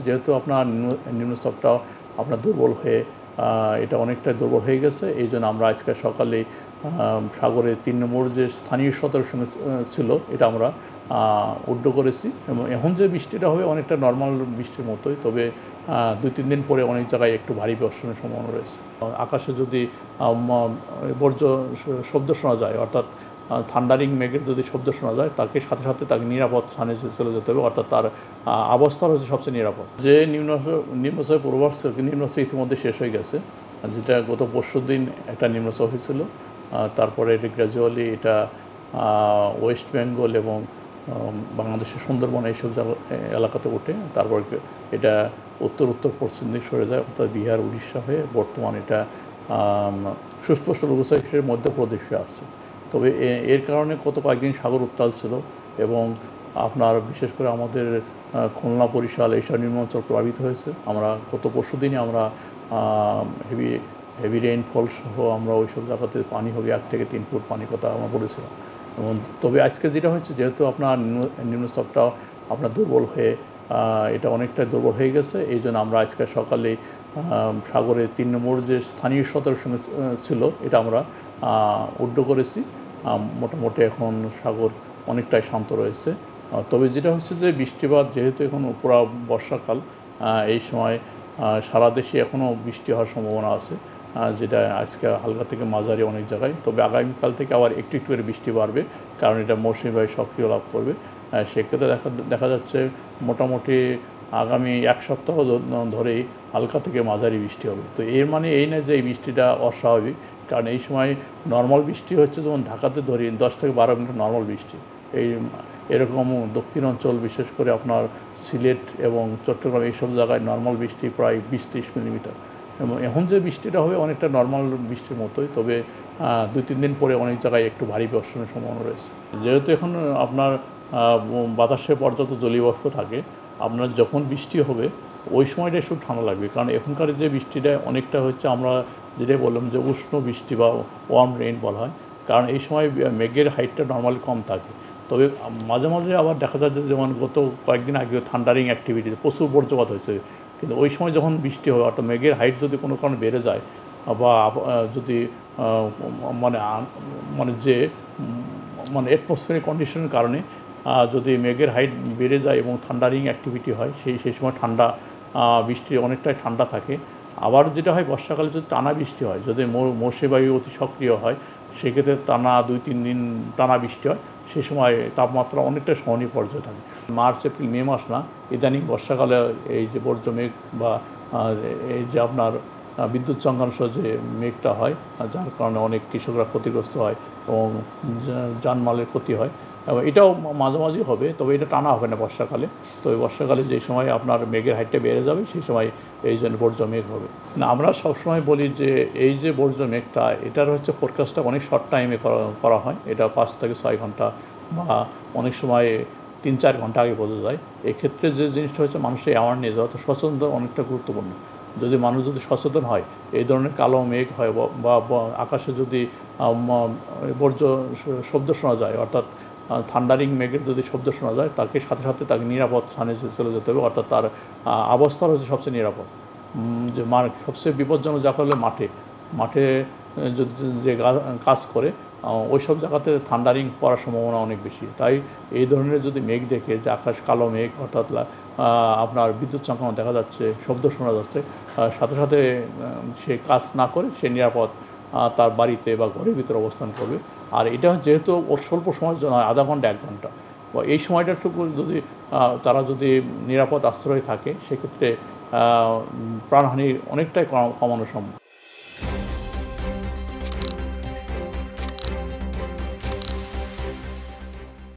যেহেতু আপনার নিম্নচাপটা আপনার দুর্বল হয়ে এটা অনেকটাই দুর্বল হয়ে গেছে, এই জন্য আমরা আজকে সকালে সাগরের 3 নম্বর যে স্থানীয় সতর্ক ছিল এটা আমরা উড্ড করেছি। এবং এখন যে বৃষ্টিটা হবে অনেকটা নর্মাল বৃষ্টির মতোই, তবে 2-3 দিন পরে অনেক জায়গায় একটু ভারী বর্ষণের সম্ভাবনা রয়েছে। আকাশে যদি বর্জ্য শব্দ শোনা যায়, অর্থাৎ থান্ডারিং মেঘের যদি শব্দ শোনা যায়, তাকে সাথে সাথে তাকে নিরাপদ স্থানে চলে যেতে হবে, অর্থাৎ তার অবস্থান হচ্ছে সবচেয়ে নিরাপদ। যে নিম্নচাপের পূর্বাভাস ছিল, নিম্নচাপ ইতিমধ্যে শেষ হয়ে গেছে, যেটা গত পরশুদিন একটা নিম্নচাপ হয়েছিল। তারপরে এটা গ্র্যাজুয়ালি এটা ওয়েস্ট বেঙ্গল এবং বাংলাদেশের সুন্দরবন এইসব এলাকাতে ওঠে, তারপর এটা উত্তর পশ্চিম দিক সরে যায়, অর্থাৎ বিহার উড়িষ্যা হয়ে বর্তমান এটা সুস্পষ্ট লঘুচাপ হিসেবে মধ্যপ্রদেশে আছে। তবে এর কারণে কয়েকদিন সাগর উত্তাল ছিল এবং আপনার বিশেষ করে আমাদের খুলনা বরিশাল এইসব নিম্নাঞ্চল প্লাবিত হয়েছে। আমরা গত পরশুদিনই আমরা হেভি রেইনফল সহ আমরা ওইসব জায়গাতে পানি হবে 1 থেকে 3 ফুট পানি কথা আমরা বলেছিলাম। এবং তবে আজকে যেটা হচ্ছে, যেহেতু আপনার নিম্নচাপটা আপনার দুর্বল হয়ে এটা অনেকটাই দুর্বল হয়ে গেছে, এই জন্য আমরা আজকে সকালে সাগরের 3 নম্বর যে স্থানীয় সতর্ক ছিল এটা আমরা উড্ড করেছি। মোটামুটি এখন সাগর অনেকটাই শান্ত রয়েছে। তবে যেটা হচ্ছে যে বৃষ্টিপাত, যেহেতু এখন পুরো বর্ষাকাল, এই সময় সারা দেশে এখনও বৃষ্টি হওয়ার সম্ভাবনা আছে, যেটা আজকে হালকা থেকে মাঝারি অনেক জায়গায়। তবে আগামীকাল থেকে আবার একটু একটু করে বৃষ্টি বাড়বে, কারণ এটা মৌসুমি বায়ু সক্রিয় লাভ করবে। সেক্ষেত্রে দেখা যাচ্ছে মোটামুটি আগামী 1 সপ্তাহ ধরেই হালকা থেকে মাঝারি বৃষ্টি হবে। তো এর মানে এই না যে এই বৃষ্টিটা অস্বাভাবিক, কারণ এই সময় নর্মাল বৃষ্টি হচ্ছে, যেমন ঢাকাতে ধরি 10 থেকে 12 মিনিট নর্মাল বৃষ্টি। এরকম দক্ষিণ অঞ্চল, বিশেষ করে আপনার সিলেট এবং চট্টগ্রাম এইসব জায়গায় নর্মাল বৃষ্টি প্রায় 20-30 মিলিমিটার। এবং এখন যে বৃষ্টিটা হবে অনেকটা নর্মাল বৃষ্টির মতোই, তবে 2-3 দিন পরে অনেক জায়গায় একটু ভারী বর্ষণের সম্ভাবনা রয়েছে। যেহেতু এখন আপনার বাতাসে পর্যাপ্ত জলীয় বাষ্প থাকে, আপনার যখন বৃষ্টি হবে ওই সময়টা একটু ঠান্ডা লাগবে, কারণ এখনকার যে বৃষ্টিটা অনেকটা হচ্ছে আমরা যেটা বললাম যে উষ্ণ বৃষ্টি বা ওয়ার্ম রেইন বলা হয়, কারণ এই সময় মেঘের হাইটটা নর্মালি কম থাকে। তবে মাঝে মাঝে আবার দেখা যায় যে, যেমন গত কয়েকদিন আগে থান্ডারিং অ্যাক্টিভিটি প্রচুর বজ্রপাত হয়েছে, কিন্তু ওই সময় যখন বৃষ্টি হবে, অর্থাৎ মেঘের হাইট যদি কোনো কারণে বেড়ে যায় বা যদি মানে অ্যাটমসফিয়ারিক কন্ডিশনের কারণে যদি মেঘের হাইট বেড়ে যায় এবং থান্ডারিং অ্যাক্টিভিটি হয়, সেই সময় বৃষ্টি অনেকটাই ঠান্ডা থাকে। আবার যেটা হয়, বর্ষাকালে যদি টানা বৃষ্টি হয়, যদি মৌসুমী বায়ু অতি সক্রিয় হয়, সেক্ষেত্রে টানা 2-3 দিন টানা বৃষ্টি হয়, সেই সময় তাপমাত্রা অনেকটা সহনীয় পর্যায়ে থাকে। মার্চ, এপ্রিল, মে মাস না, ইদানিং বর্ষাকালে এই যে বর্জ্য মেঘ বা এই যে আপনার বিদ্যুৎ চমকাংশ যে মেঘটা হয়, যার কারণে অনেক কৃষকরা ক্ষতিগ্রস্ত হয় এবং জানমালের ক্ষতি হয়, এবং এটাও মাঝে মাঝে হবে, তবে এটা টানা হবে না বর্ষাকালে। তবে বর্ষাকালে যে সময় আপনার মেঘের হাইটটা বেড়ে যাবে, সেই সময় এই জন্য বর্জ্য মেঘ হবে না। আমরা সবসময় বলি যে এই যে বর্জ্য মেঘটা, এটার হচ্ছে ফোরকাস্টটা অনেক শর্ট টাইমে করা হয়, এটা 5 থেকে 6 ঘন্টা বা অনেক সময় 3-4 ঘন্টা আগে বোঝা যায়। এক্ষেত্রে যে জিনিসটা হচ্ছে মানুষের অ্যাওয়ারনেস অর্থাৎ সচেতনতা অনেকটা গুরুত্বপূর্ণ। যদি মানুষ যদি সচেতন হয়, এই ধরনের কালো মেঘ হয় বা আকাশে যদি বর্জ্য শব্দ শোনা যায়, অর্থাৎ থান্ডারিং মেঘের যদি শব্দ শোনা যায়, তাকে সাথে সাথে তাকে নিরাপদ স্থানে চলে যেতে হবে, অর্থাৎ তার অবস্থান হচ্ছে সবচেয়ে নিরাপদ। যে সবচেয়ে বিপজ্জনক জায়গা হলো মাঠে যদি যে কাজ করে ওই সব জায়গাতে থান্ডারিং পড়ার সম্ভাবনা অনেক বেশি। তাই এই ধরনের যদি মেঘ দেখে, যে আকাশ কালো মেঘ, অর্থাৎ আপনার বিদ্যুৎ চমকানো দেখা যাচ্ছে, শব্দ শোনা যাচ্ছে, সাথে সাথে সে কাজ না করে সে নিরাপদ তার বাড়িতে বা ঘরের ভিতরে অবস্থান করবে। আর এটা যেহেতু স্বল্প সময়ের জন্য, আধা ঘন্টা 1 ঘন্টা, বা এই সময়টাটুকু যদি তারা যদি নিরাপদ আশ্রয়ে থাকে, সেক্ষেত্রে প্রাণহানি অনেকটাই কমানো সম্ভব।